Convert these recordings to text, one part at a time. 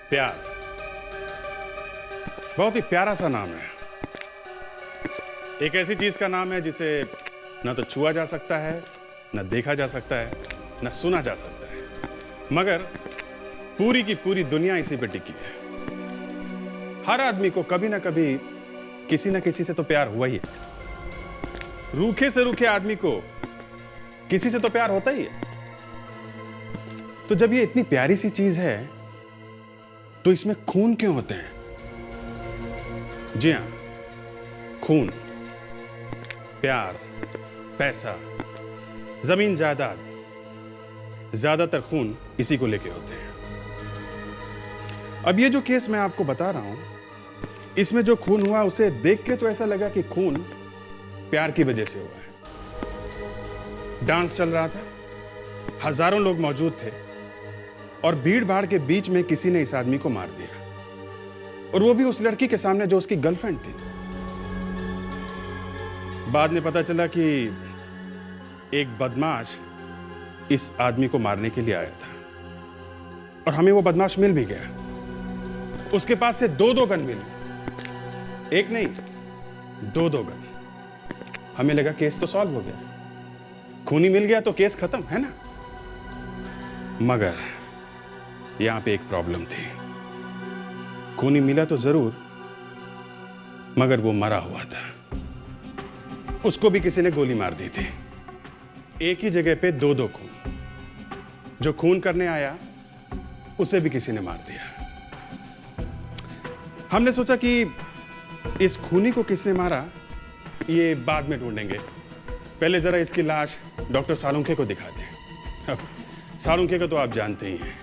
प्यार बहुत ही प्यारा सा नाम है। एक ऐसी चीज का नाम है जिसे न तो छुआ जा सकता है, न देखा जा सकता है, न सुना जा सकता है, मगर पूरी की पूरी दुनिया इसी पे टिकी है। हर आदमी को कभी ना कभी किसी न किसी से तो प्यार हुआ ही है। रूखे से रूखे आदमी को किसी से तो प्यार होता ही है। तो जब ये इतनी प्यारी सी चीज है तो इसमें खून क्यों होते हैं? जी हां, खून, प्यार, पैसा, जमीन जायदाद, ज्यादातर खून इसी को लेके होते हैं। अब ये जो केस मैं आपको बता रहा हूं, इसमें जो खून हुआ उसे देख के तो ऐसा लगा कि खून प्यार की वजह से हुआ है। डांस चल रहा था, हजारों लोग मौजूद थे और भीड़ भाड़ के बीच में किसी ने इस आदमी को मार दिया, और वो भी उस लड़की के सामने जो उसकी गर्लफ्रेंड थी। बाद में पता चला कि एक बदमाश इस आदमी को मारने के लिए आया था और हमें वो बदमाश मिल भी गया। उसके पास से दो गन मिली, एक नहीं दो गन। हमें लगा केस तो सॉल्व हो गया, खूनी मिल गया तो केस खत्म है ना। मगर यहां पे एक प्रॉब्लम थी। खूनी मिला तो जरूर, मगर वो मरा हुआ था। उसको भी किसी ने गोली मार दी थी। एक ही जगह पे दो खून। जो खून करने आया उसे भी किसी ने मार दिया। हमने सोचा कि इस खूनी को किसने मारा ये बाद में ढूंढेंगे, पहले जरा इसकी लाश डॉक्टर सालुंखे को दिखा दें। सालुंखे को तो आप जानते ही हैं,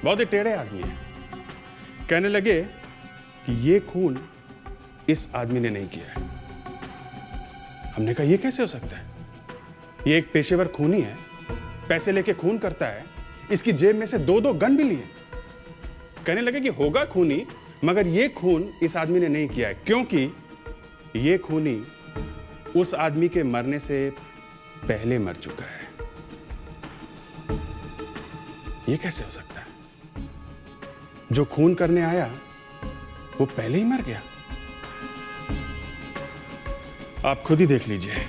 बहुत ही टेढ़े आदमी है। कहने लगे कि ये खून इस आदमी ने नहीं किया है। हमने कहा ये कैसे हो सकता है? ये एक पेशेवर खूनी है, पैसे लेके खून करता है, इसकी जेब में से दो गन भी लिए। कहने लगे कि होगा खूनी, मगर ये खून इस आदमी ने नहीं किया है, क्योंकि ये खूनी उस आदमी के मरने से पहले मर चुका है। ये कैसे हो सकता है? जो खून करने आया वो पहले ही मर गया। आप खुद ही देख लीजिए,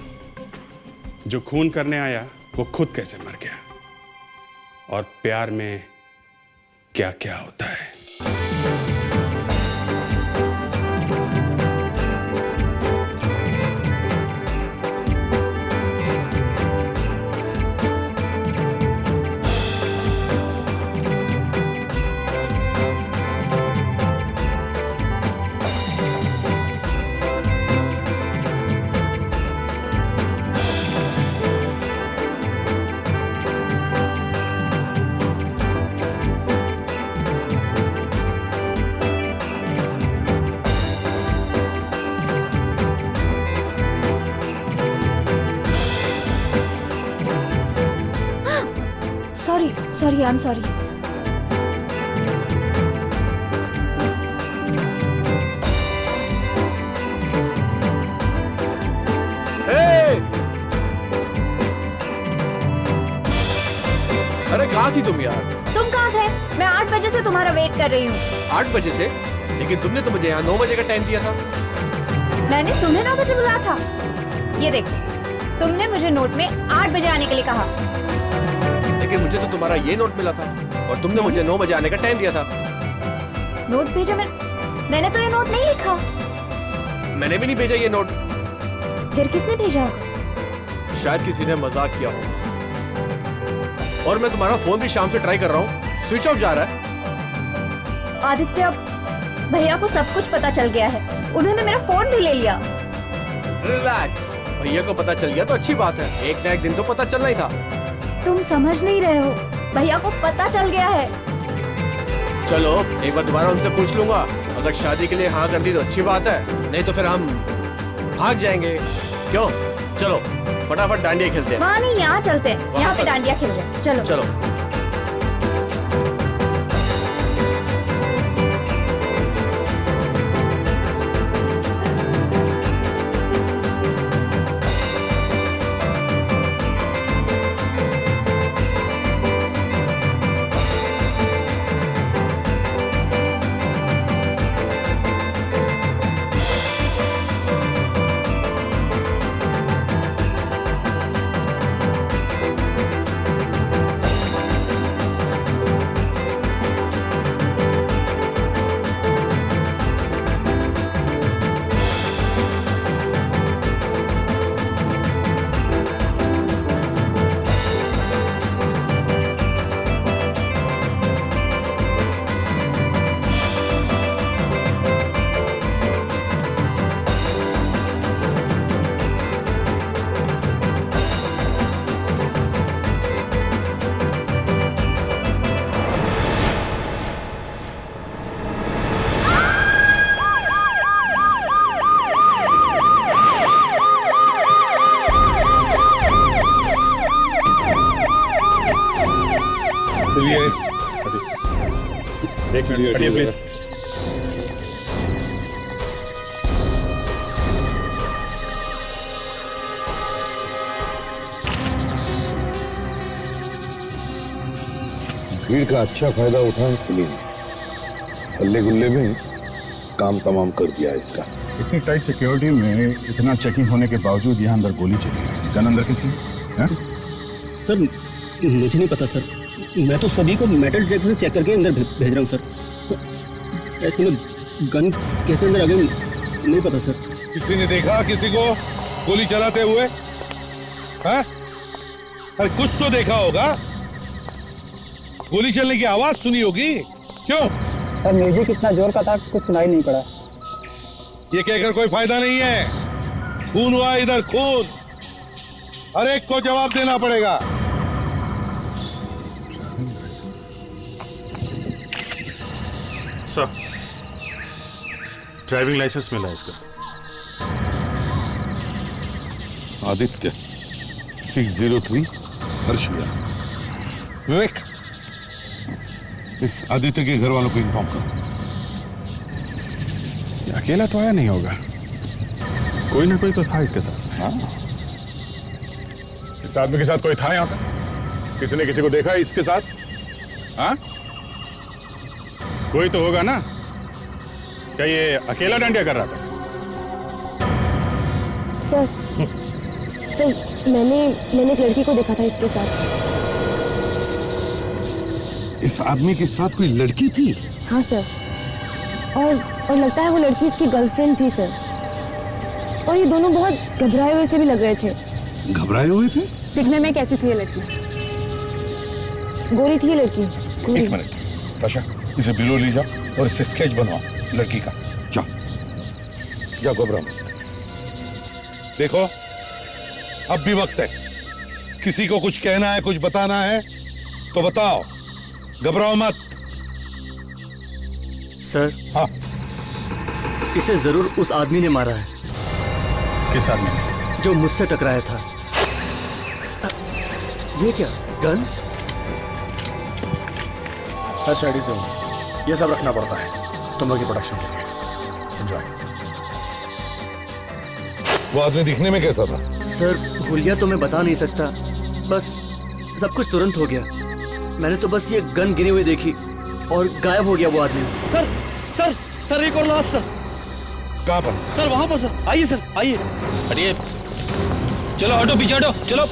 जो खून करने आया वो खुद कैसे मर गया, और प्यार में क्या क्या होता है। Sorry, I'm sorry. Hey! अरे कहाँ थी तुम यार? तुम कहाँ थे? मैं 8 बजे से तुम्हारा वेट कर रही हूँ। 8 बजे से? लेकिन तुमने तो मुझे यहाँ 9 बजे का टाइम दिया था। मैंने तुम्हें 9 बजे बुलाया था। ये देखो, तुमने मुझे नोट में 8 बजे आने के लिए कहा। लेकिन मुझे तो तुम्हारा ये नोट मिला था और तुमने मुझे 9 बजे आने का टाइम दिया था। नोट भेजा? मैंने तो ये नोट नहीं लिखा। मैंने भी नहीं भेजा ये नोट। फिर किसने भेजा? शायद किसी ने मजाक किया हो। और मैं तुम्हारा फोन भी शाम से ट्राई कर रहा हूँ, स्विच ऑफ जा रहा है। आदित्य, भैया को सब कुछ पता चल गया है। उन्होंने मेरा फोन भी ले लिया। रिलैक्स, भैया को पता चल गया तो अच्छी बात है। एक ना एक दिन तो पता चलना ही था। तुम समझ नहीं रहे हो, भैया को पता चल गया है। चलो एक बार दोबारा उनसे पूछ लूंगा। अगर शादी के लिए हाँ कर दी तो अच्छी बात है, नहीं तो फिर हम भाग जाएंगे। क्यों? चलो फटाफट डांडिया खेलते हैं। वहाँ नहीं, यहाँ चलते हैं। यहाँ पे डांडिया खेल रहे हैं। चलो चलो। हटिए प्लीज। भीड़ का अच्छा फायदा उठाए पुलिस ने, हल्ले गुल्ले में काम तमाम कर दिया इसका। इतनी टाइट सिक्योरिटी में इतना चेकिंग होने के बावजूद यहाँ अंदर गोली चली। गन अंदर किसी है? सर मुझे नहीं पता सर, मैं तो सभी को मेटल डिटेक्टर से चेक करके अंदर भेज रहा हूँ सर। ऐसे में गन कैसे अंदर आ गई नहीं पता सर। किसी ने देखा किसी को गोली चलाते हुए? हैं? अरे कुछ तो देखा होगा, गोली चलने की आवाज सुनी होगी। क्यों? सर म्यूजिक इतना जोर का था कुछ सुनाई नहीं पड़ा। ये कहकर कोई फायदा नहीं है, खून हुआ इधर खून, हर एक को जवाब देना पड़ेगा। सर, ड्राइविंग लाइसेंस मिला इसका। आदित्य 603 हर्ष विहार। विवेक, इस आदित्य के घर वालों को इन्फॉर्म करो। अकेला तो आया नहीं होगा, कोई ना कोई तो था इसके साथ। हाँ, इस आदमी के साथ कोई था यहाँ पे? किसी ने किसी को देखा इसके साथ? हाँ? कोई तो होगा ना। क्या ये अकेला डांडिया कर रहा था? सर मैंने एक लड़की को देखा था इसके साथ। इस आदमी के साथ कोई लड़की थी? हाँ सर, और लगता है वो लड़की इसकी गर्लफ्रेंड थी सर। और ये दोनों बहुत घबराए हुए से भी लग रहे थे। घबराए हुए थे? दिखने में कैसी थी ये लड़की? गोरी थी ये लड़की, गोरी। एक मिनट ताशा, इसे ब्यूरो ले जाओ और इसे स्केच बनवाओ लड़की का। जाओ जाओ, घबराओ मत। देखो अब भी वक्त है, किसी को कुछ कहना है, कुछ बताना है तो बताओ, घबराओ मत। सर हाँ, इसे जरूर उस आदमी ने मारा है किस आदमी ने? जो मुझसे टकराया था। ये क्या गन? हर साइड से ये सब रखना पड़ता है तुम लोग की प्रोडक्शन के लिए। एंजॉय। वो आदमी दिखने में कैसा था? सर हुलिया तो मैं बता नहीं सकता, बस सब कुछ तुरंत हो गया। मैंने तो बस ये गन गिरी हुई देखी और गायब हो गया वो आदमी। सर सर सर एक और लाश सर। कहाँ पर? सर वहां पर सर, आइए सर आइए। हटिए, चलो हटो, पीछे हटो, चलो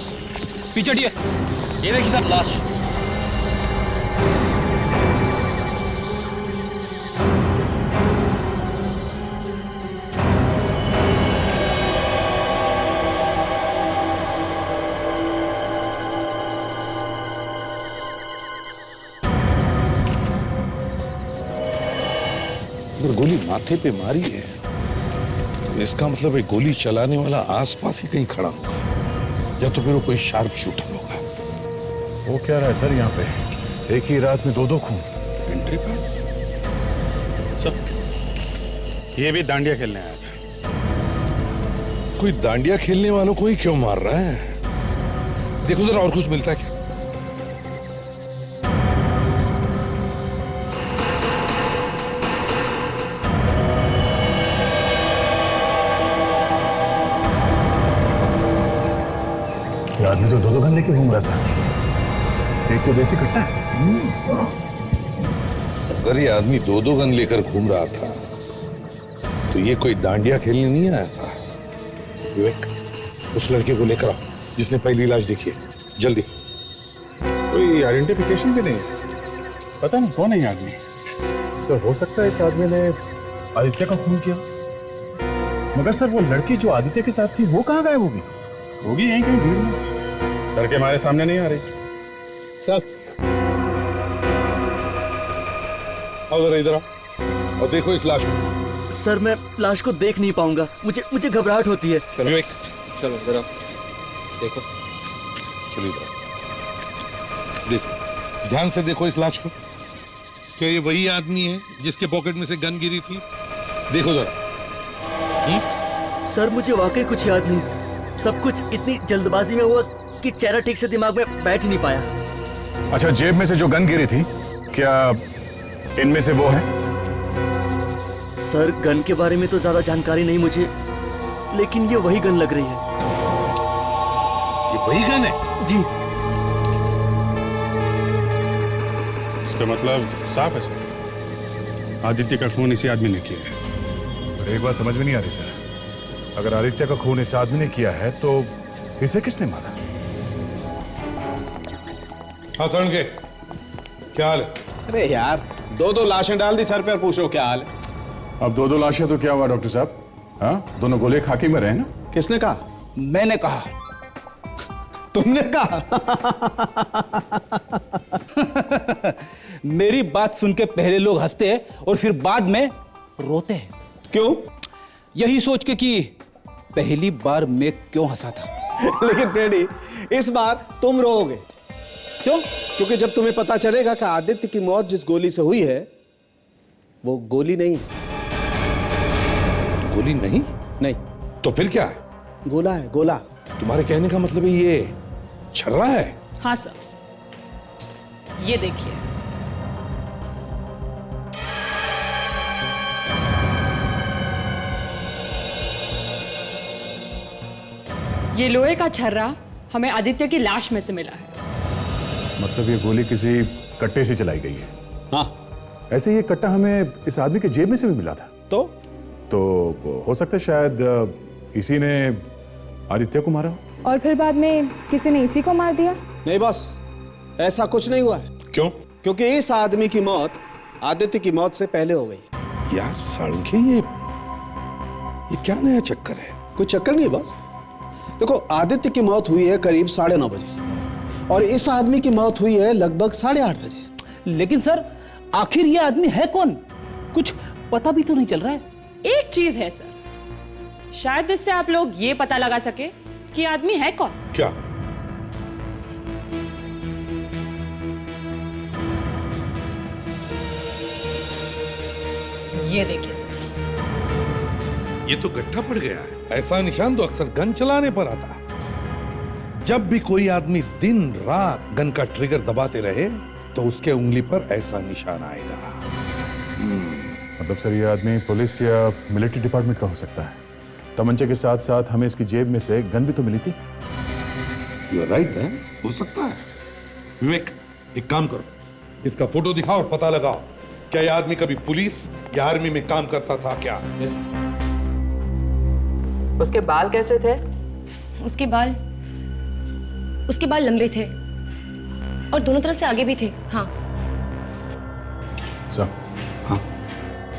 पीछे हटिए। ये देखिए सर लाश। अगर गोली माथे पे मारी है तो इसका मतलब है गोली चलाने वाला आसपास ही कहीं खड़ा होगा, या तो फिर वो कोई शार्प शूटर होगा। वो क्या रहा है सर यहाँ पे? एक ही रात में दो खून। एंट्री पास। सर ये भी डांडिया खेलने आया था। कोई डांडिया खेलने वालों को ही क्यों मार रहा है? देखो जरा और कुछ मिलता है क्या? ये आदमी तो दो गन लेके घूम रहा था। एक तो देसी कट्टा है। अगर ये आदमी दो गन लेकर घूम रहा था तो ये कोई डांडिया खेलने नहीं आया था। विवेक, उस लड़के को लेकर आओ जिसने पहली लाश देखी है, जल्दी। कोई आइडेंटिफिकेशन भी नहीं है, पता नहीं कौन है ये आदमी। सर हो सकता है इस आदमी ने आदित्य का खून किया, मगर सर वो लड़की जो आदित्य के साथ थी वो कहाँ गायब होगी? होगी यहीं कहीं भीड़ में। डर के हमारे सामने नहीं आ रही। सर आओ जरा इधर आओ और देखो इस लाश को। सर मैं लाश को देख नहीं पाऊंगा, मुझे घबराहट होती है। विवेक चलो जरा देखो। चलिए इधर देखो, ध्यान से देखो इस लाश को। क्या ये वही आदमी है जिसके पॉकेट में से गन गिरी थी? देखो जरा। सर मुझे वाकई कुछ याद नहीं, सब कुछ इतनी जल्दबाजी में हुआ कि चेहरा ठीक से दिमाग में बैठ ही नहीं पाया। अच्छा, जेब में से जो गन गिरी थी क्या इनमें से वो है? सर गन के बारे में तो ज्यादा जानकारी नहीं मुझे, लेकिन ये वही गन लग रही है। ये वही गन है? जी। इसका मतलब साफ है सर, आदित्य का खून इसी आदमी ने किया है। पर एक बात समझ में नहीं आ रही सर, अगर आदित्य का खून इस आदमी ने किया है तो इसे किसने मारा? हाँ सरणगे, क्या हाल है? अरे यार, दो लाशें डाल दी सर पे और पूछो क्या हाल है। अब दो लाशें तो क्या हुआ डॉक्टर साहब? हाँ, दोनों गोले खाकी में रहे ना? किसने कहा? मैंने कहा। तुमने कहा? मेरी बात सुन के पहले लोग हंसते हैं और फिर बाद में रोते हैं। क्यों? यही सोच के कि पहली बार मैं क्यों हंसा था। लेकिन फ्रेडी, इस बार तुम रोओगे। क्यों? क्योंकि जब तुम्हें पता चलेगा कि आदित्य की मौत जिस गोली से हुई है वो गोली नहीं। गोली नहीं? नहीं। तो फिर क्या है? गोला है, गोला। तुम्हारे कहने का मतलब है ये छर्रा है? हाँ सर, ये देखिए। ये लोहे का छर्रा हमें आदित्य की लाश में से मिला है। मतलब ये गोली किसी कट्टे से चलाई गई है? हाँ। ऐसे ये कट्टा हमें इस आदमी के जेब में से भी मिला था। तो हो सकता है शायद इसी ने आदित्य को मारा। और फिर बाद में किसी ने इसी को मार दिया? नहीं बॉस, ऐसा कुछ नहीं हुआ है। क्यों? क्योंकि इस आदमी की मौत आदित्य की मौत से पहले हो गई। यार साळुंखे, ये क्या नया चक्कर है? कोई चक्कर नहीं बॉस। देखो, आदित्य की मौत हुई है करीब 9:30 बजे और इस आदमी की मौत हुई है लगभग 8:30 बजे। लेकिन सर, आखिर ये आदमी है कौन? कुछ पता भी तो नहीं चल रहा है। एक चीज है सर, शायद इससे आप लोग ये पता लगा सके कि आदमी है कौन। क्या? ये देखिए, ये तो गड्ढा पड़ गया है। ऐसा निशान तो अक्सर गन चलाने पर आता है। जब भी कोई आदमी दिन रात गन का ट्रिगर दबाते रहे तो उसके उंगली पर ऐसा निशान आएगा। मतलब सर ये आदमी पुलिस या मिलिट्री डिपार्टमेंट का हो सकता है। तमंचे के साथ साथ हमें इसकी जेब में से गन भी तो मिली थी। यू आर राइट है, हो सकता है। विवेक, एक काम करो, इसका फोटो दिखाओ और पता लगाओ क्या यह आदमी कभी पुलिस या आर्मी में काम करता था क्या? उसके बाल कैसे थे? उसके बाल लंबे थे और दोनों तरफ से आगे भी थे। हाँ सर। हाँ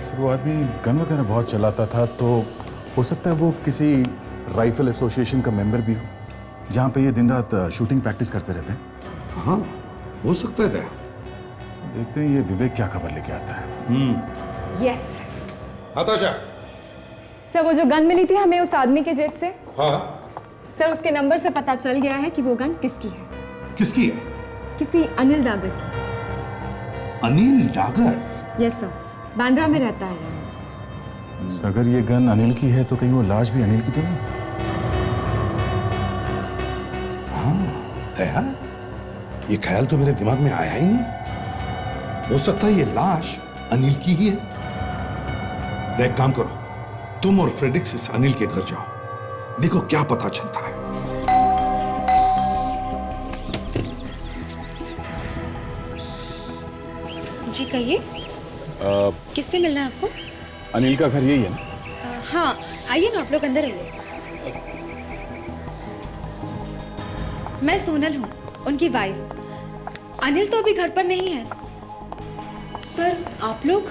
सर, वो आदमी गन वगैरह बहुत चलाता था, तो हो सकता है वो किसी राइफल एसोसिएशन का मेंबर भी हो, जहाँ पे ये दिन रात शूटिंग प्रैक्टिस करते रहते हैं। हाँ, हो सकता है। देखते हैं ये विवेक क्या खबर लेके आता है। यस आताशा। सर, वो जो गन मिली थी हमें उस आदमी के जेब से, हाँ सर उसके नंबर से पता चल गया है कि वो गन किसकी है। किसकी है? किसी अनिल डागर की। अनिल डागर? यस सर, बांद्रा में रहता है। अगर ये गन अनिल की है तो कहीं वो लाश भी अनिल की तो नहीं? हाँ दया, ये ख्याल तो मेरे दिमाग में आया ही नहीं। हो सकता है ये लाश अनिल की ही है। देख, काम करो, तुम और फ्रेडिक्स इस अनिल के घर जाओ, देखो क्या पता चलता है। जी कहिए, किससे मिलना है आपको? अनिल का घर यही है ना? हाँ आइए ना, आप लोग अंदर आइए। मैं सोनल हूँ, उनकी वाइफ। अनिल तो अभी घर पर नहीं है, पर आप लोग?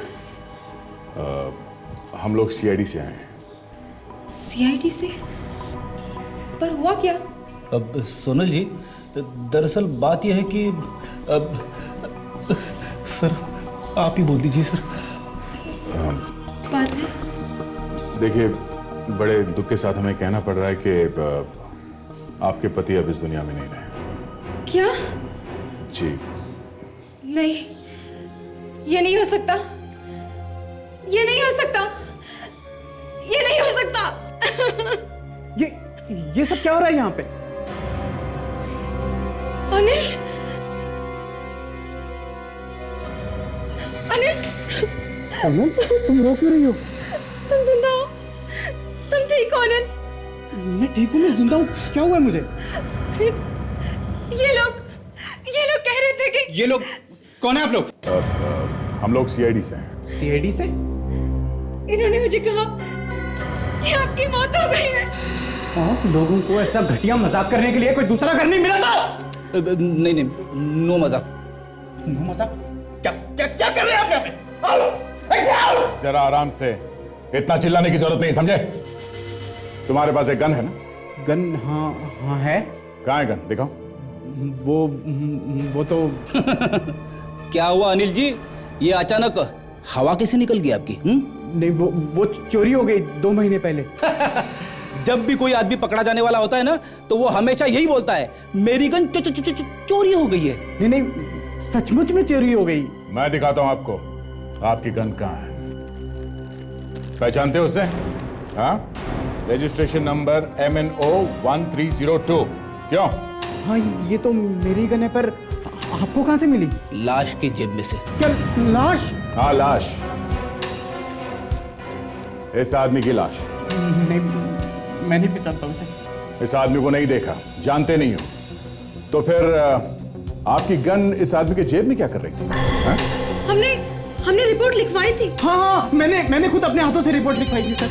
हम लोग सीआईडी से आए हैं। सीआईडी से? पर हुआ क्या? अब सोनल जी, दरअसल बात यह है कि अब सर आप ही बोल दीजिए सर। बात है? देखिए, बड़े दुख के साथ हमें कहना पड़ रहा है कि आपके पति अब इस दुनिया में नहीं रहे। क्या? जी नहीं, ये नहीं हो सकता, ये नहीं हो सकता, ये नहीं हो सकता। ये सब क्या हो रहा है यहाँ पे? अनिल, अनिल सोनल, तुम रो क्यों रही हो? तुम जिंदा हो? तुम ठीक हो आनंद? मैं ठीक हूँ, मैं जिंदा हूँ। क्या हुआ है मुझे? ये लोग कह रहे थे कि ये लोग कौन है आप लोग? हम लोग सीआईडी से हैं। सीआईडी से? इन्होंने मुझे कहा कि आपकी मौत हो गई है। आप लोगों को ऐसा घटिया मजाक करने के लिए कोई दूसरा घर नहीं मिला था? नहीं, नो मजाक। नो मजाक? क्या क्या क्या कर रहे हैं आप यहाँ पे? आओ, ऐसे आओ। जरा आराम से, इतना चिल्लाने की जरूरत नहीं, समझे? तुम्हारे पास एक गन है ना? गन? हाँ हाँ है। कहाँ है गन, दिखाओ। वो तो क्या हुआ अनिल जी, ये अचानक हवा कैसे निकल गई आपकी? नहीं, वो चोरी हो गई 2 महीने पहले। जब भी कोई आदमी पकड़ा जाने वाला होता है ना, तो वो हमेशा यही बोलता है, मेरी गन चोरी हो गई है। नहीं, सचमुच में चोरी हो गई। मैं दिखाता हूं आपको, आपकी गन कहाँ है। पहचानते हो उसे? हाँ, रजिस्ट्रेशन नंबर MNO 1302। क्यों? हाँ, ये तो मेरी गन है, पर आपको कहाँ से मिली? लाश के जेब में से। क्या लाश? हाँ, लाश, इस आदमी की लाश। नहीं, मैं नहीं पहचानता उसे। इस आदमी को नहीं देखा, जानते नहीं हो, तो फिर आपकी गन इस आदमी के जेब में क्या कर रही थी? हाँ? हमने रिपोर्ट लिखवाई थी। हाँ, मैंने खुद अपने हाथों से रिपोर्ट लिखवाई थी सर।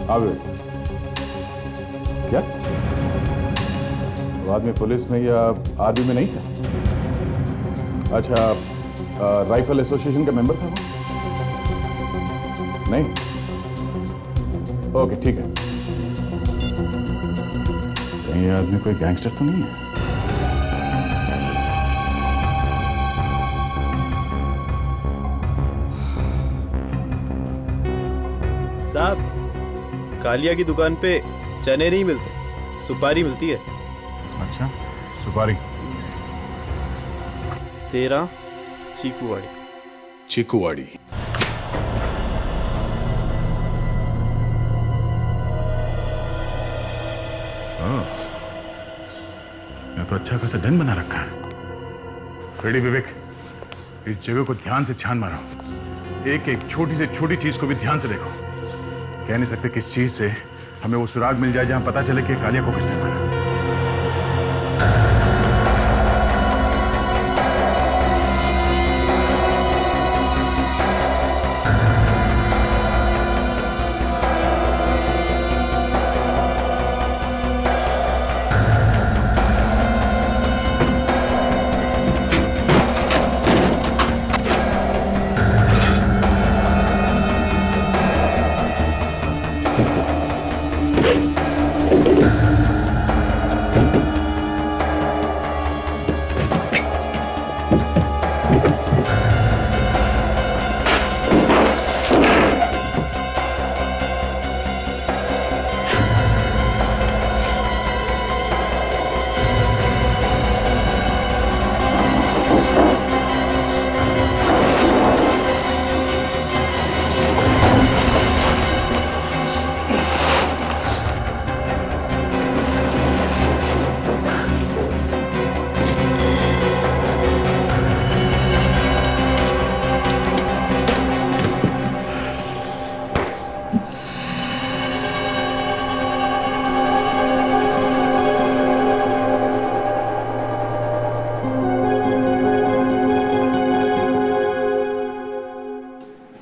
अब क्या वो आदमी पुलिस में या आर्मी में नहीं था? अच्छा, राइफल एसोसिएशन का मेंबर था वो? नहीं? ओके, ठीक है। कहीं ये आदमी कोई गैंगस्टर तो नहीं है? साहब, कालिया की दुकान पे चने नहीं मिलते, सुपारी मिलती है। अच्छा, सुपारी। 13 चीकूवाड़ी। चीकूवाड़ी। यहाँ तो अच्छा खासा डन बना रखा है। रेडी विवेक, इस जगह को ध्यान से छान मारो, एक एक छोटी से छोटी चीज को भी ध्यान से देखो। कह नहीं सकते किस चीज से हमें वो सुराग मिल जाए जहां पता चले कि कालिया को किसने मारा।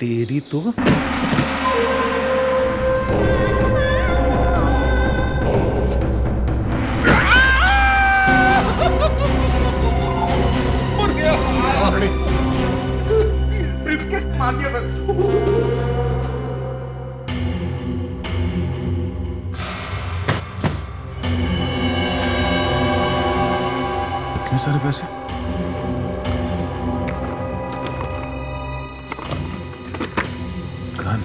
तेरी तो मार दिया सर। कितने सारे पैसे? गन।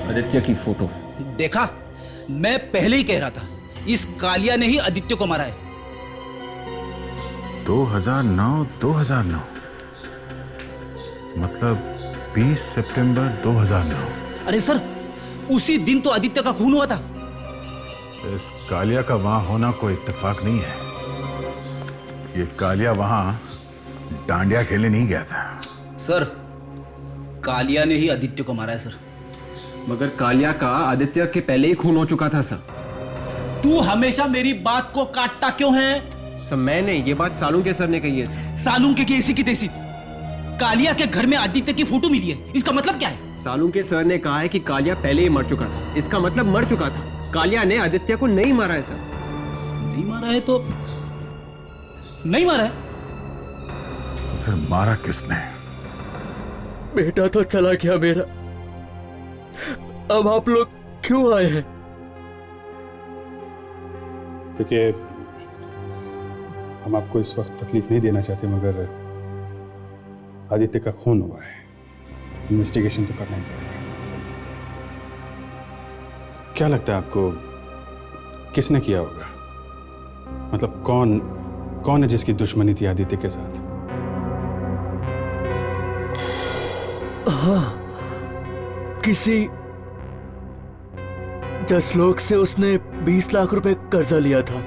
आदित्य की फोटो देखा? मैं पहले ही कह रहा था, इस कालिया ने ही आदित्य को मारा है। 2009 मतलब 20 सितंबर 2009। अरे सर, उसी दिन तो आदित्य का खून हुआ था। इस कालिया का वहां होना कोई इत्तेफाक नहीं है। ये कालिया वहां डांडिया खेलने नहीं गया था। सर, कालिया ने ही आदित्य को मारा है सर। मगर कालिया का आदित्य के पहले ही खून हो चुका था सर। तू हमेशा मेरी बात को काटता क्यों है? सर मैं नहीं, ये बात सालुंके सर ने कही है। सालुंके की ऐसी की तैसी। कालिया के घर में आदित्य की फोटो मिली है, इसका मतलब क्या है? सालुंके सर ने कहा है कि कालिया पहले ही मर चुका था। इसका मतलब मर चुका था। कालिया ने आदित्य को नहीं मारा है सर। नहीं मारा है तो नहीं मारा है। तो फिर मारा किसने? बेटा तो चला गया मेरा, अब आप लोग क्यों आए हैं? क्योंकि हम आपको इस वक्त तकलीफ नहीं देना चाहते, मगर आदित्य का खून हुआ है, इन्वेस्टिगेशन तो करना ही पड़ेगा। क्या लगता है आपको किसने किया होगा? मतलब कौन है जिसकी दुश्मनी थी आदित्य के साथ? हाँ, किसी जसलोक से उसने 20 लाख रुपए कर्जा लिया था।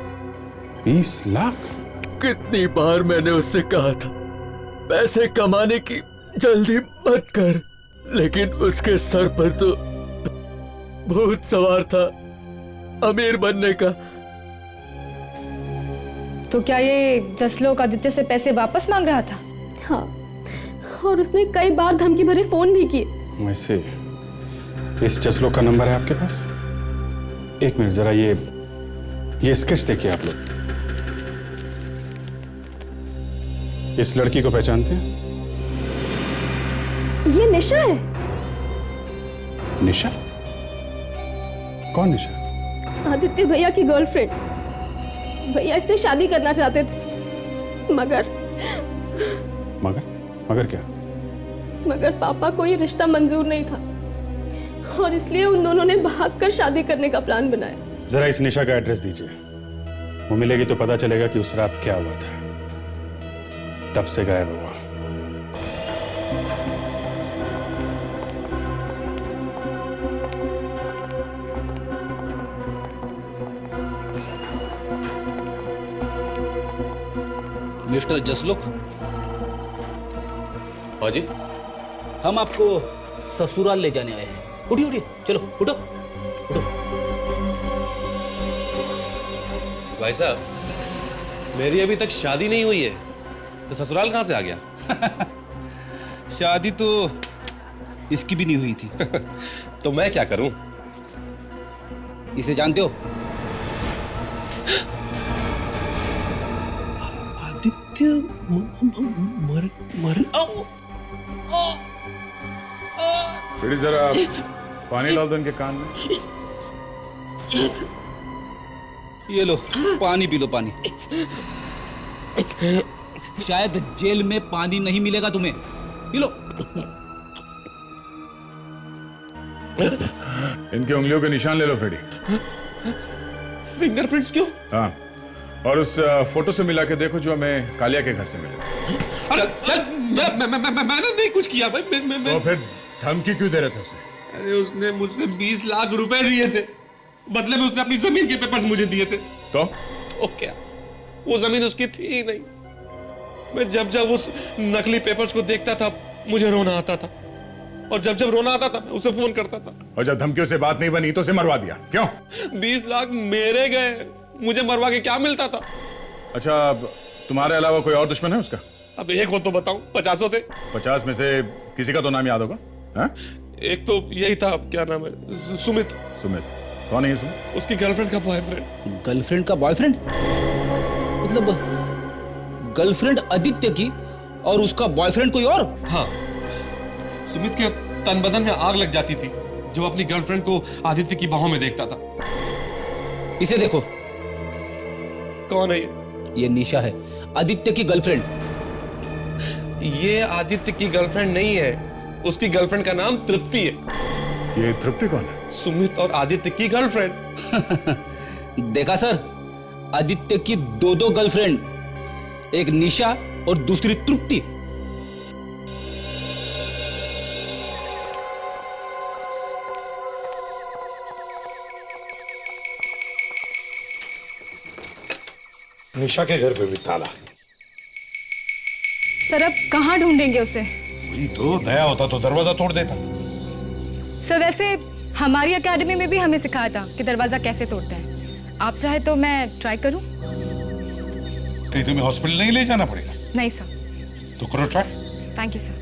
20 लाख? कितनी बार मैंने उससे कहा था पैसे कमाने की जल्दी मत कर, लेकिन उसके सर पर तो भूत सवार था अमीर बनने का। तो क्या ये जसलोक आदित्य से पैसे वापस मांग रहा था? हाँ, और उसने कई बार धमकी भरे फोन भी किए। वैसे इस जसलोक का नंबर है आपके पास? एक मिनट जरा ये स्केच देखिए आप लोग। इस लड़की को पहचानते हैं? ये निशा है। निशा? कौन निशा? आदित्य भैया की गर्लफ्रेंड। भैया इससे शादी करना चाहते थे, मगर क्या? मगर पापा को ये रिश्ता मंजूर नहीं था और इसलिए उन दोनों ने भागकर शादी करने का प्लान बनाया। जरा इस निशा का एड्रेस दीजिए, वो मिलेगी तो पता चलेगा कि उस रात क्या हुआ था, तब से गायब हुआ। मिस्टर जसलोक, हाँ जी, हम आपको ससुराल ले जाने आए हैं। उठिए उठिए, चलो उठो उठो। भाई साहब, मेरी अभी तक शादी नहीं हुई है, तो ससुराल कहां से आ गया? शादी तो इसकी भी नहीं हुई थी। तो मैं क्या करूं? इसे जानते हो? आदित्य मर फिर जरा पानी डाल दो इनके कान में। ये लो पानी पी लो, पानी। शायद जेल में पानी नहीं मिलेगा तुम्हें, पी लो। इनके उंगलियों के निशान ले लो फ्रेडी। फिंगरप्रिंट्स क्यों? हाँ, और उस फोटो से मिला के देखो जो हमें कालिया के घर से मिला। मैंने नहीं कुछ किया भाई। तो फिर धमकी क्यों दे रहे थे उसे? अरे उसने मुझसे 20 लाख रुपए दिए थे, बदले में उसने अपनी जमीन के पेपर्स मुझे दिए थे। तो क्या वो जमीन उसकी थी ही नहीं। मैं जब जब उस नकली पेपर्स को देखता था मुझे रोना आता था, और जब जब रोना आता था मैं उसे फोन करता था। और जब धमकियों से बात नहीं बनी तो उसे मरवा दिया। क्यों? 20 लाख मेरे गए, मुझे मरवा के क्या मिलता था? अच्छा, अब तुम्हारे अलावा कोई और दुश्मन है उसका? अब एक हो तो बताऊं, 50 थे। 50 में से किसी का तो नाम याद होगा? हाँ? एक तो यही था, क्या नाम है, सुमित। सुमित कौन है ये सुमित? उसकी गर्लफ्रेंड का बॉयफ्रेंड। गर्लफ्रेंड का बॉयफ्रेंड? मतलब गर्लफ्रेंड आदित्य की और उसका बॉयफ्रेंड कोई और? हाँ, सुमित के तन बदन में आग लग जाती थी जब अपनी गर्लफ्रेंड को आदित्य की बाहों में देखता था। इसे देखो। कौन है ये निशा है, आदित्य की गर्लफ्रेंड। ये आदित्य की गर्लफ्रेंड नहीं है, उसकी गर्लफ्रेंड का नाम तृप्ति है। ये तृप्ति कौन है? सुमित और आदित्य की गर्लफ्रेंड। देखा सर, आदित्य की दो गर्लफ्रेंड, एक निशा और दूसरी तृप्ति। निशा के घर पे भी ताला। सर अब कहाँ ढूंढेंगे उसे? वही तो, नया होता तो दरवाजा तोड़ देता। सर वैसे हमारी एकेडमी में भी हमें सिखाया था कि दरवाजा कैसे तोड़ते हैं। आप चाहे तो मैं ट्राई करूं? कहीं तुम्हें हॉस्पिटल नहीं ले जाना पड़ेगा? नहीं सर। तो करो ट्राई। Thank you sir.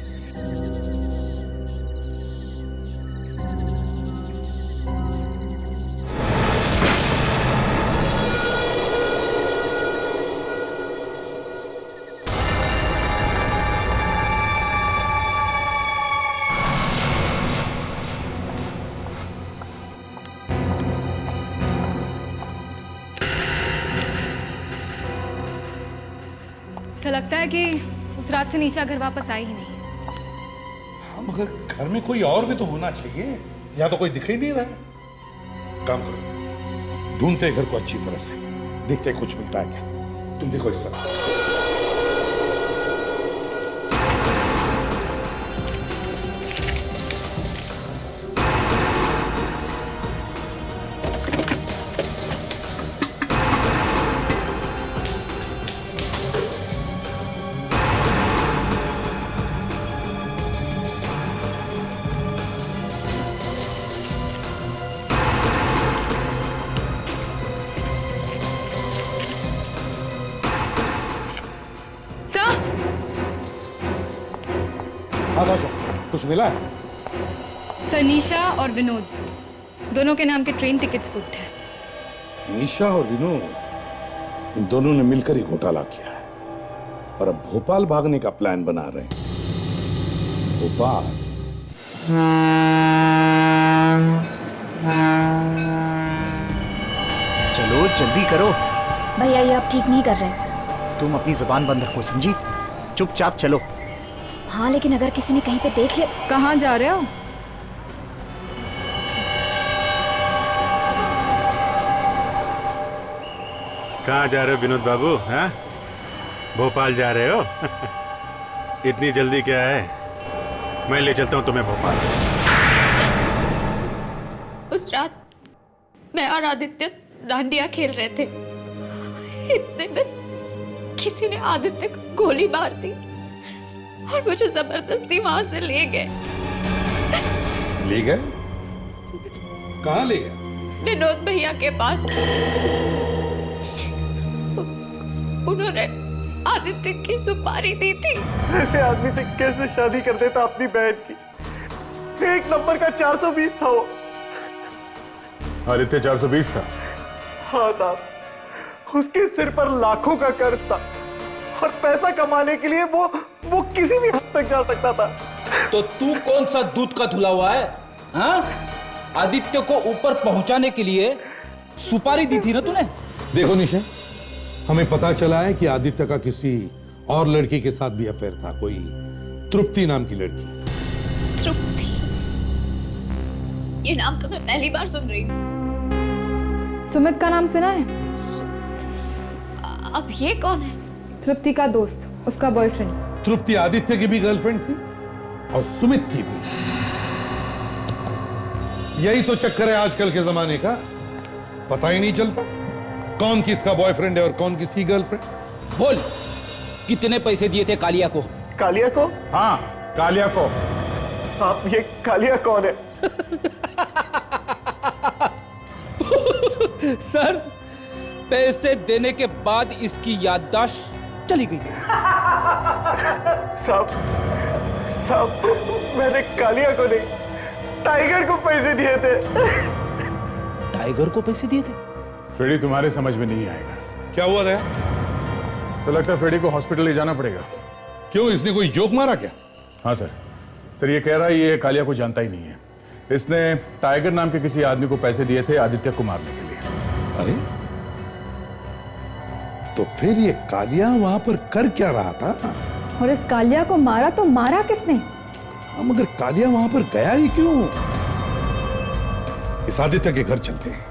ऐसा लगता है कि उस रात से निशा घर वापस आई ही नहीं। हाँ, मगर घर में कोई और भी तो होना चाहिए, या तो कोई दिख ही नहीं रहा है। काम करो, ढूंढते घर को अच्छी तरह से, देखते कुछ मिलता है क्या। तुम देखो इस तरह। कुछ मिला है? सर निशा और विनोद दोनों के नाम के ट्रेन टिकट्स बुक्ड हैं। निशा और विनोद, इन दोनों ने मिलकर ही घोटाला किया है और अब भोपाल भागने का प्लान बना रहे हैं। भोपाल। चलो जल्दी करो। भैया ये आप ठीक नहीं कर रहे। तुम अपनी जुबान बंद रखो, समझी? चुपचाप चलो। हाँ लेकिन अगर किसी ने कहीं पे देख लिया। कहाँ जा रहे हो? कहाँ जा रहे हो विनोद बाबू? हाँ, भोपाल जा रहे हो? इतनी जल्दी क्या है? मैं ले चलता हूँ तुम्हें भोपाल। उस रात मैं और आदित्य डांडिया खेल रहे थे। इतने में किसी ने आदित्य को गोली मार दी और मुझे जबरदस्ती वहां से ले गए। ले गए? कहाँ ले गए? विनोद भैया के पास। उन्होंने आदित्य की सुपारी दी थी। ऐसे आदमी से कैसे शादी कर देता अपनी बहन की? एक नंबर का 420 था वो। आदित्य 420 था? हाँ साहब, उसके सिर पर लाखों का कर्ज था और पैसा कमाने के लिए वो किसी भी हद तक जा सकता था। तो तू कौन सा दूध का धुला हुआ है? हाँ? आदित्य को ऊपर पहुंचाने के लिए सुपारी दी थी ना तूने? देखो निशा, हमें पता चला है कि आदित्य का किसी और लड़की के साथ भी अफेयर था, कोई तृप्ति नाम की लड़की। तृप्ति? ये नाम तो मैं पहली बार सुन रही हूँ। सुमित का नाम सुना है? अब ये कौन है? तृप्ति का दोस्त, उसका बॉयफ्रेंड। तृप्ति आदित्य की भी गर्लफ्रेंड थी और सुमित की भी। यही तो चक्कर है आजकल के जमाने का, पता ही नहीं चलता कौन किसका बॉयफ्रेंड है और कौन किसकी गर्लफ्रेंड। बोल, कितने पैसे दिए थे कालिया को? कालिया को? हाँ, कालिया को। साहब ये कालिया कौन है? सर, पैसे देने के बाद इसकी याददाश्त चली गई। साहब मैंने कालिया को नहीं, टाइगर को पैसे दिए थे। टाइगर को पैसे दिए थे? फ्रेडी तुम्हारे समझ में नहीं आएगा। क्या हुआ था? सर लगता है फ्रेडी को हॉस्पिटल ले जाना पड़ेगा। क्यों, इसने कोई जोक मारा क्या? हाँ सर। सर ये कह रहा है ये कालिया को जानता ही नहीं है। इसने टाइगर नाम के किसी आदमी को पैसे दिए थे आदित्य को मारने के लिए। अरे तो फिर ये कालिया वहां पर कर क्या रहा था? और इस कालिया को मारा तो मारा किसने? हाँ, मगर कालिया वहां पर गया ही क्यों? इस आदित्य के घर चलते हैं,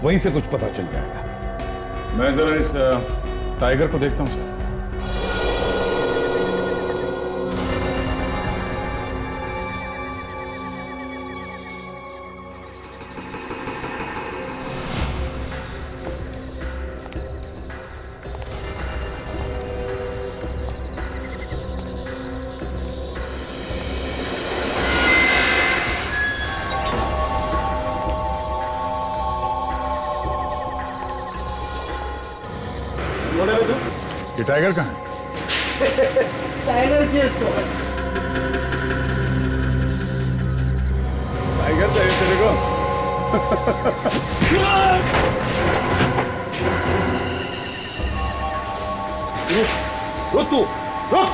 वहीं से कुछ पता चल जाएगा। मैं जरा इस टाइगर को देखता हूं सर। ये टाइगर कहाँ है? टाइगर चाहिए तेरे को? रुक तू, रुक।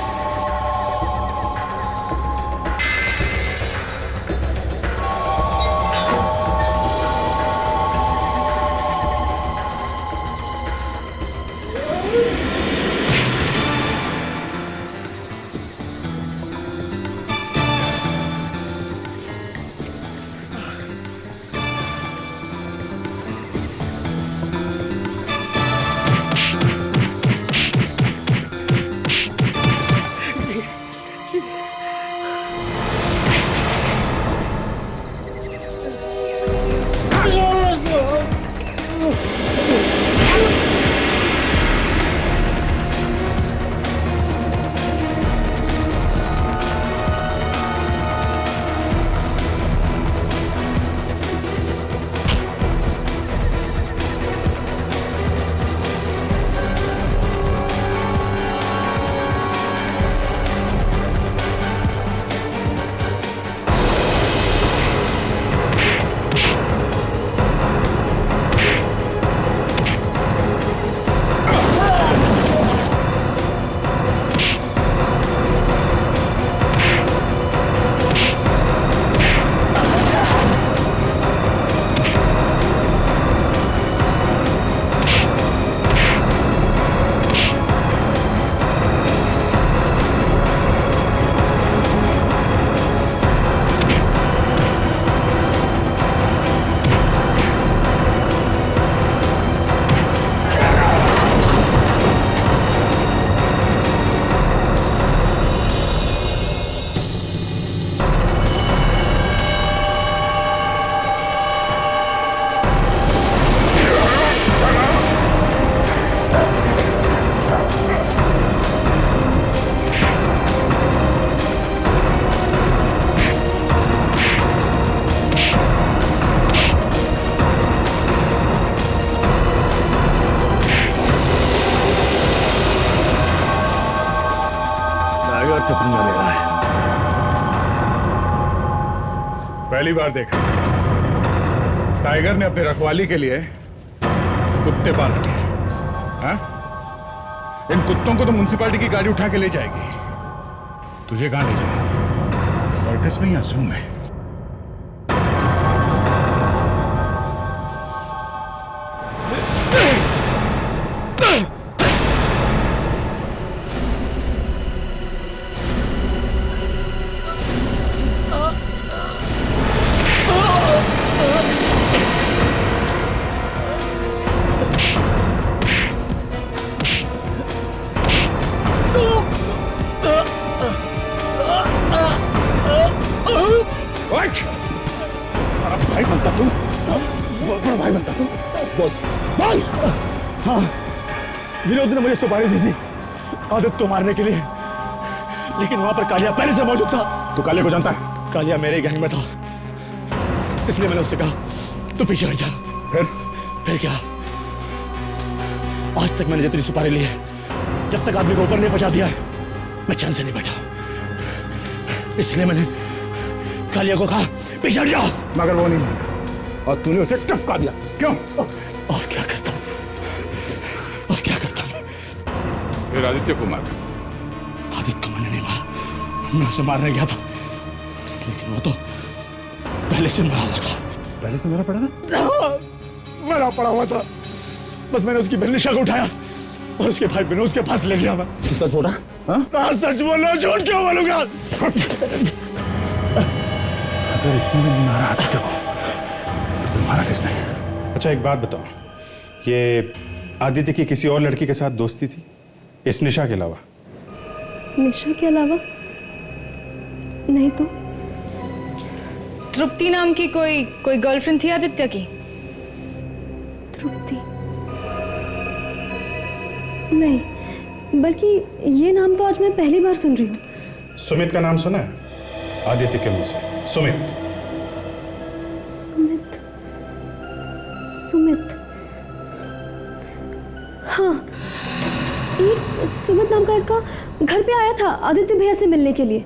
पहली बार देखा टाइगर ने अपनी रखवाली के लिए कुत्ते पाल रखे हैं। हाँ? इन कुत्तों को तो म्युनिसिपैलिटी की गाड़ी उठा के ले जाएगी। तुझे कहां ले जाए? सर्कस में या जू में? भाई बनता तू, बड़ा भाई बनता तू। बोल बोल। हाँ, विनोद ने मुझे सुपारी दी थी आदित्य को मारने के लिए, लेकिन वहां पर कालिया पहले से मौजूद था। तू कालिया को जानता है? कालिया मेरे गैंग में था, इसलिए मैंने उससे कहा तू पीछे हट जा। फिर क्या? आज तक मैंने जितनी सुपारी ली है, जब तक आदमी को ऊपर नहीं पहुंचा दिया है, मैं चैन से नहीं बैठा। इसलिए मैंने कालिया को कहा पीछे हट जा, मगर वो नहीं माना और तूने उसे टपका दिया। क्यों? और क्या करता हूं? और क्या करता हूं? फिर आदित्य को मारा? आदित्य को मैंने नहीं मारा, मैं उसे मारने गया था, लेकिन वो तो पहले से मरा हुआ था। पहले से मरा पड़ा था? मरा पड़ा हुआ था, बस मैंने उसकी बहन निशा को उठाया और उसके भाई विनोद के पास ले गया। मैं सच बोल रहा? सच बोल रहा, झूठ क्यों बोलूंगा? अगर इसने भी नहीं मारा आदित्य को, तो मारा किसने? अच्छा एक बात बताओ, ये आदित्य की किसी और लड़की के साथ दोस्ती थी इस निशा के अलावा? निशा के अलावा नहीं तो। तृप्ति नाम की कोई गर्लफ्रेंड थी आदित्य की? तृप्ति नहीं, बल्कि ये नाम तो आज मैं पहली बार सुन रही हूँ। सुमित का नाम सुना है? आदित्य के मुंह से। सुमित। सुमित, सुमित, हाँ एक सुमित नाम का लड़का घर पे आया था आदित्य भैया से मिलने के लिए।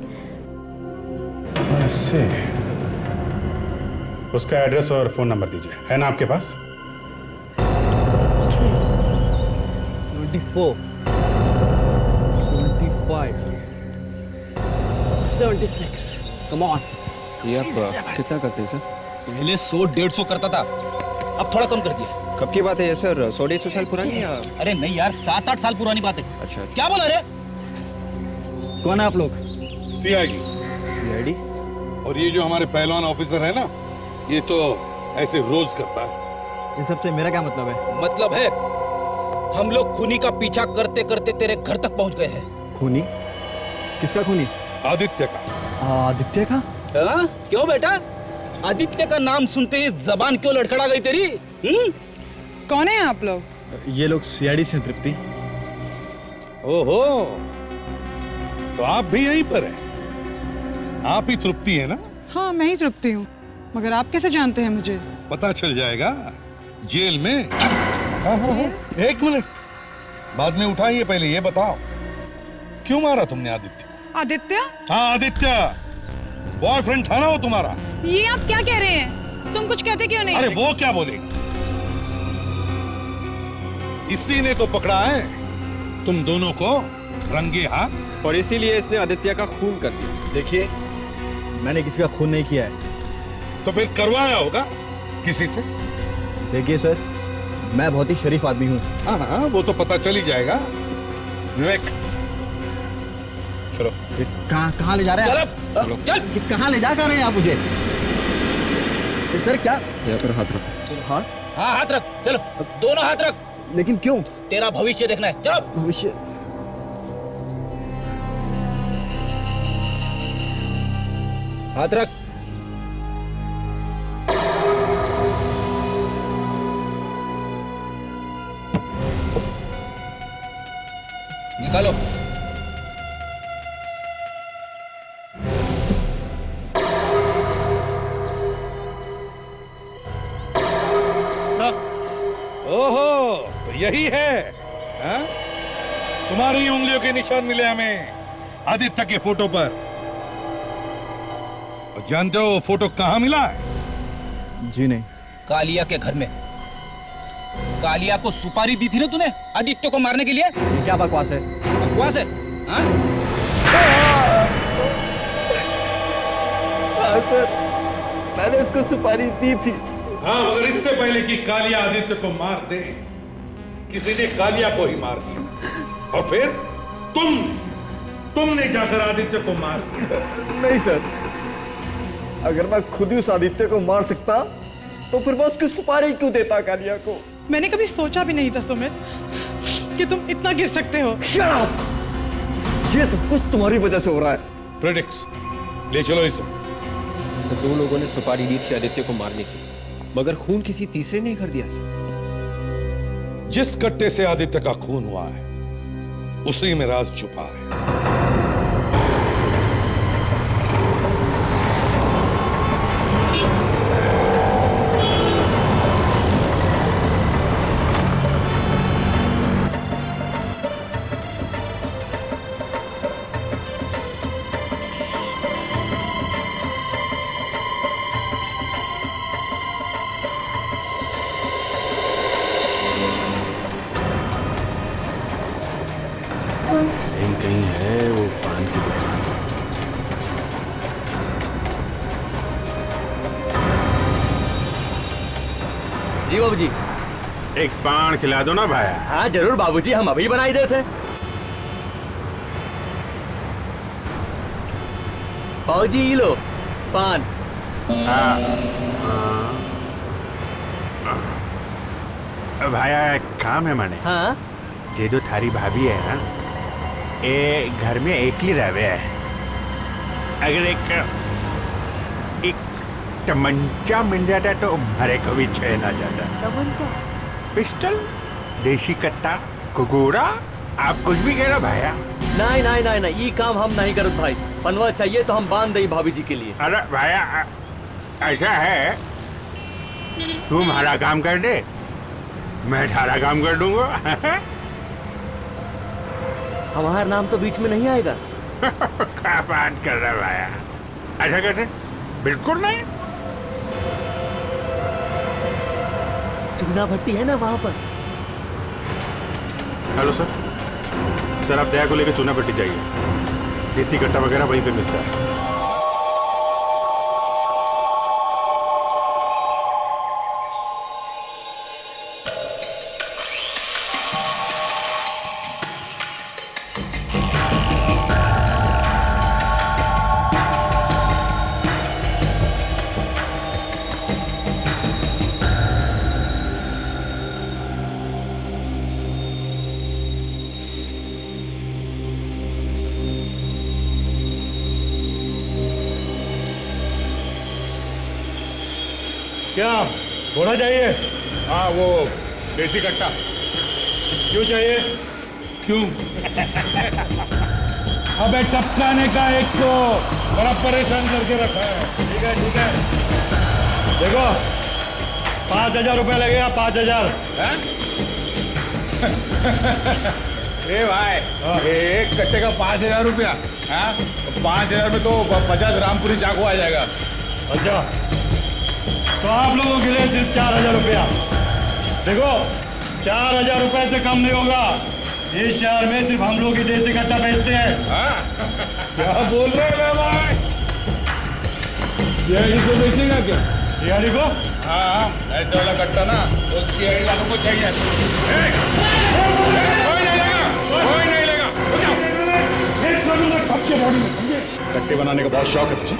ऐसे उसका एड्रेस और फोन नंबर दीजिए, है ना आपके पास? 74 75 76 कम ऑन। ये आप कितना करते हैं सर? पहले 100-150 करता था, अब थोड़ा कम कर दिया। कब की बात है ये सर? 100-150 साल पुरानी या? अरे नहीं यार, 7-8 साल पुरानी बात है। अच्छा क्या बोला रे? कौन है आप लोग? सीआईडी। और ये जो हमारे पहलवान ऑफिसर है ना, ये तो ऐसे रोज करता है। इन सब से मेरा क्या मतलब है? मतलब है हम लोग खूनी का पीछा करते करते तेरे घर तक पहुंच गए हैं। खूनी? किसका खूनी? आदित्य का। आदित्य का? हाँ? क्यों बेटा? आदित्य का नाम सुनते ही जबान क्यों लड़खड़ा गई तेरी? कौन है आप लोग? ये लोग सीआईडी से तृप्ति। ओहो, तो आप भी यहीं पर हैं? आप ही तृप्ति है ना? हाँ मैं ही तृप्ति हूँ, मगर आप कैसे जानते हैं मुझे? पता चल जाएगा जेल में। हाँ, एक मिनट, बाद में उठाइए, पहले ये बताओ क्यों मारा तुमने आदित्य? आदित्य? हाँ आदित्य, बॉयफ्रेंड था ना वो तुम्हारा। ये आप क्या कह रहे हैं? तुम कुछ कहते क्यों नहीं? अरे वो क्या बोलेगा, इसी ने तो पकड़ा है तुम दोनों को रंगे हाथ, और इसीलिए इसने आदित्य का खून कर दिया। देखिए, मैंने किसी का खून नहीं किया है। तो फिर करवाया होगा किसी से। देखिए सर, मैं बहुत ही शरीफ आदमी हूँ। हाँ हाँ, वो तो पता चल ही जाएगा। विवेक, चलो। कहाँ ले जा रहे हैं? चलो, चल। कहाँ ले जा रहे हैं आप मुझे? सर क्या? यहाँ पर हाथ रखो। चलो। हाँ हाँ हाथ रख, चलो दोनों हाथ रख। लेकिन क्यों? तेरा भविष्य देखना है, चलो। भविष्य? हाथ रख। निकालो। ओहो, तो यही है हा? तुम्हारी उंगलियों के निशान मिले हमें आदित्य के फोटो पर। और जानते हो वो फोटो कहाँ मिला है? जी नहीं। कालिया के घर में। कालिया को सुपारी दी थी ना तूने आदित्य को मारने के लिए? ये क्या बकवास है? बकवास है? हाँ? हाँ सर, मैंने उसको सुपारी दी थी। हाँ, मगर इससे पहले कि कालिया आदित्य को मार दे, किसी ने कालिया को ही मार दिया। और फिर तुमने जाकर आदित्य को मार दिया। नहीं सर, अगर मैं खुद ही उस आदित्य को मार सकता तो फिर मैं उसकी सुपारी क्यों देता कालिया को? मैंने कभी सोचा भी नहीं था सुमित कि तुम इतना गिर सकते हो। Shut up! ये सब कुछ तुम्हारी वजह से हो रहा है। प्रेडिक्स, ले चलो इसे। सर, दो लोगों ने सुपारी दी थी आदित्य को मारने की, मगर खून किसी तीसरे ने कर दिया सर। जिस कट्टे से आदित्य का खून हुआ है उसी में राज छुपा है। कहीं है वो पान की दुकान। जी बाबूजी, एक पान खिला दो ना भाया। हाँ जरूर बाबूजी, हम अभी बनाई दे थे। बाबूजी ये लो पान। भाया एक काम है माने। हाँ? ये जो थारी भाभी है ना, ये घर में एकली रहे है। अगर एक तमंचा मिल जाता तो हमारे को भी चैन आ जाता। तमंचा? पिस्टल, देशी कट्टा, कुकुरा, आप कुछ भी कह रहे भाया। नहीं नहीं नहीं नहीं, ये काम हम नहीं करते भाई। पनवा चाहिए तो हम बांध दें भाभी जी के लिए। अरे भाया ऐसा है, तुम हरा काम कर दे, मैं थारा काम कर दूंगा। हमारा नाम तो बीच में नहीं आएगा। क्या बात कर रहा है भाया? ऐसा कैसे? बिल्कुल नहीं। चूना भट्टी है ना वहां पर। Hello sir. सर आप दया को लेकर चूना भट्टी जाइए, देसी कट्टा वगैरह वहीं पे मिलता है। क्या घोड़ा चाहिए? हाँ वो देसी कट्टा। क्यों चाहिए? क्यों? अबे टपकाने का एक को बड़ा परेशान करके रखा है। ठीक है ठीक है, देखो 5,000 रुपया लगेगा। 5,000। ए भाई, एक कट्टे का 5,000 रुपया? 5,000 में तो 50 रामपुरी चाकू आ जाएगा। अच्छा, तो आप लोगों के लिए सिर्फ 4,000 रुपया। देखो 4,000 रुपए से कम नहीं होगा। इस शहर में सिर्फ हम लोग ही देसी कट्टा बेचते हैं। क्या बोल रहे हैं भाई? सीआईडी को बेचेगा क्या? सीआईडी को? हाँ, ऐसे वाला कट्टा ना वो सीआईडी वालों को चाहिए। कोई नहीं लेगा। कट्टे बनाने का बहुत शौक है तुझे?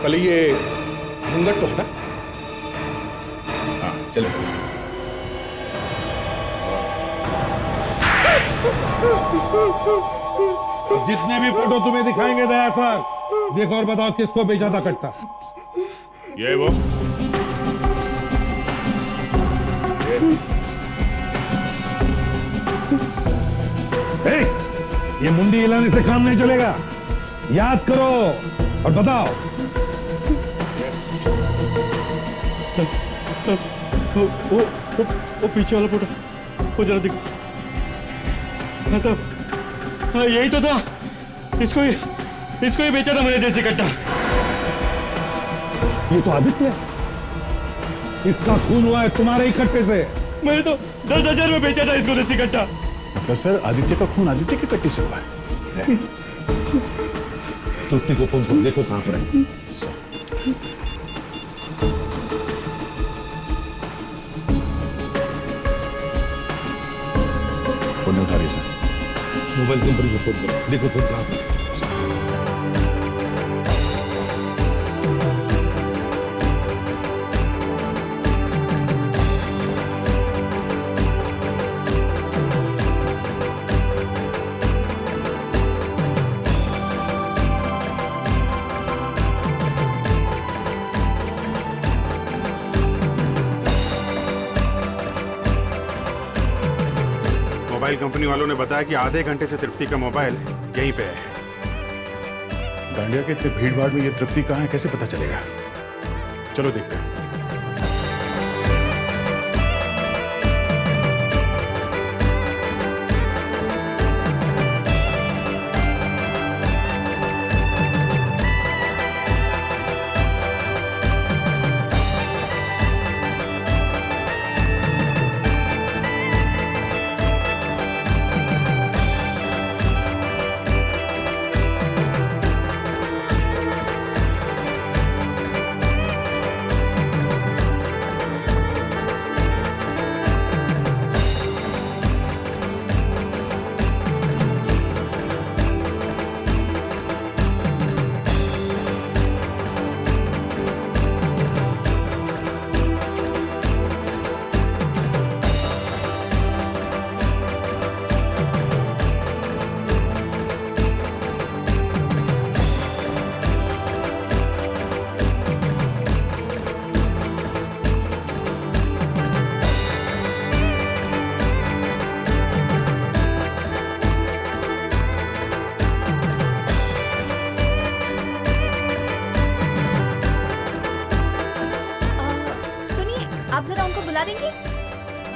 पहले ये घूंघट तो हटा। हाँ चलो। जितने भी फोटो तुम्हें दिखाएंगे दया सर, देखो और बताओ किसको बेचा था कट्टा। ये वो ये मुंडी हिलाने से काम नहीं चलेगा। याद करो और बताओ। वो पीछे वाला फोटो वो जरा दिखो। हाँ साहब, हाँ यही तो था। इसको ही बेचा था मैंने देसी कट्टा। ये तो आदित्य है। इसका खून हुआ है तुम्हारे ही कट्टे से। मैंने तो 10,000 में बेचा था इसको देसी कट्टा। मतलब सर आदित्य का खून आदित्य के कट्टे से हुआ है? तुलसी को फोन करो, देखो कहां पर है। फोन उठा रही सर। मोबाइल कंपनी को फोन करो, देखो फोन कहां पर है। मोबाइल कंपनी वालों ने बताया कि आधे घंटे से तृप्ति का मोबाइल यहीं पे है। दांडिया के इतने भीड़ भाड़ में ये तृप्ति कहाँ है कैसे पता चलेगा? चलो देखते हैं।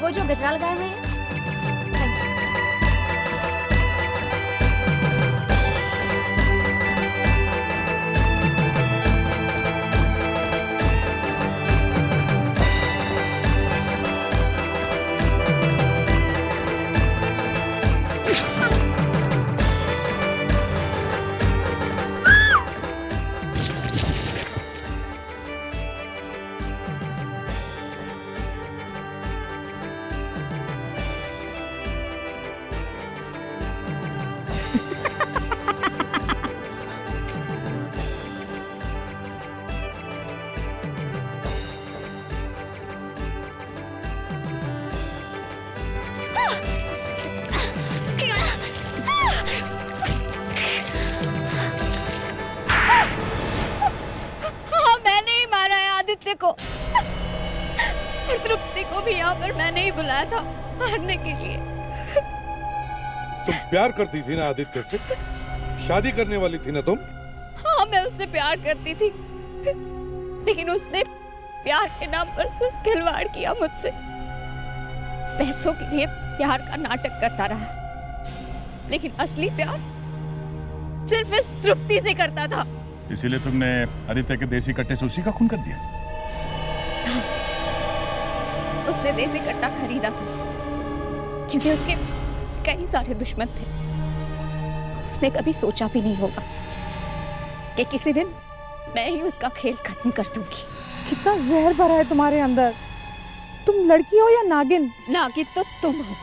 वो जो गजरा लगाए हुए हैं। तृप्ति को भी यहाँ पर मैंने ही बुलाया था मारने के लिए। तुम प्यार करती थी ना आदित्य से, शादी करने वाली थी ना तुम? हाँ मैं उससे प्यार करती थी, लेकिन उसने प्यार के नाम पर खिलवाड़ किया मुझसे। पैसों के लिए प्यार का नाटक करता रहा, लेकिन असली प्यार सिर्फ इस तृप्ति से करता था। इसीलिए तुमने आदित्य के देसी कट्टे से उसी का खून कर दिया? उसने देसी कट्टा खरीदा था क्योंकि उसके कई सारे दुश्मन थे। उसने कभी सोचा भी नहीं होगा कि किसी दिन मैं ही उसका खेल खत्म कर दूंगी। कितना जहर भरा है तुम्हारे अंदर। तुम लड़की हो या नागिन? नागिन तो तुम हो,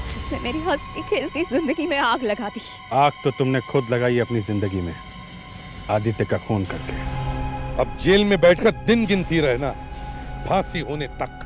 जिसने मेरी हंसती खेलती जिंदगी में आग लगा दी। आग तो तुमने खुद लगाई अपनी जिंदगी में, आदित्य का खून करके। अब जेल में बैठकर दिन गिनती रहना, फांसी होने तक।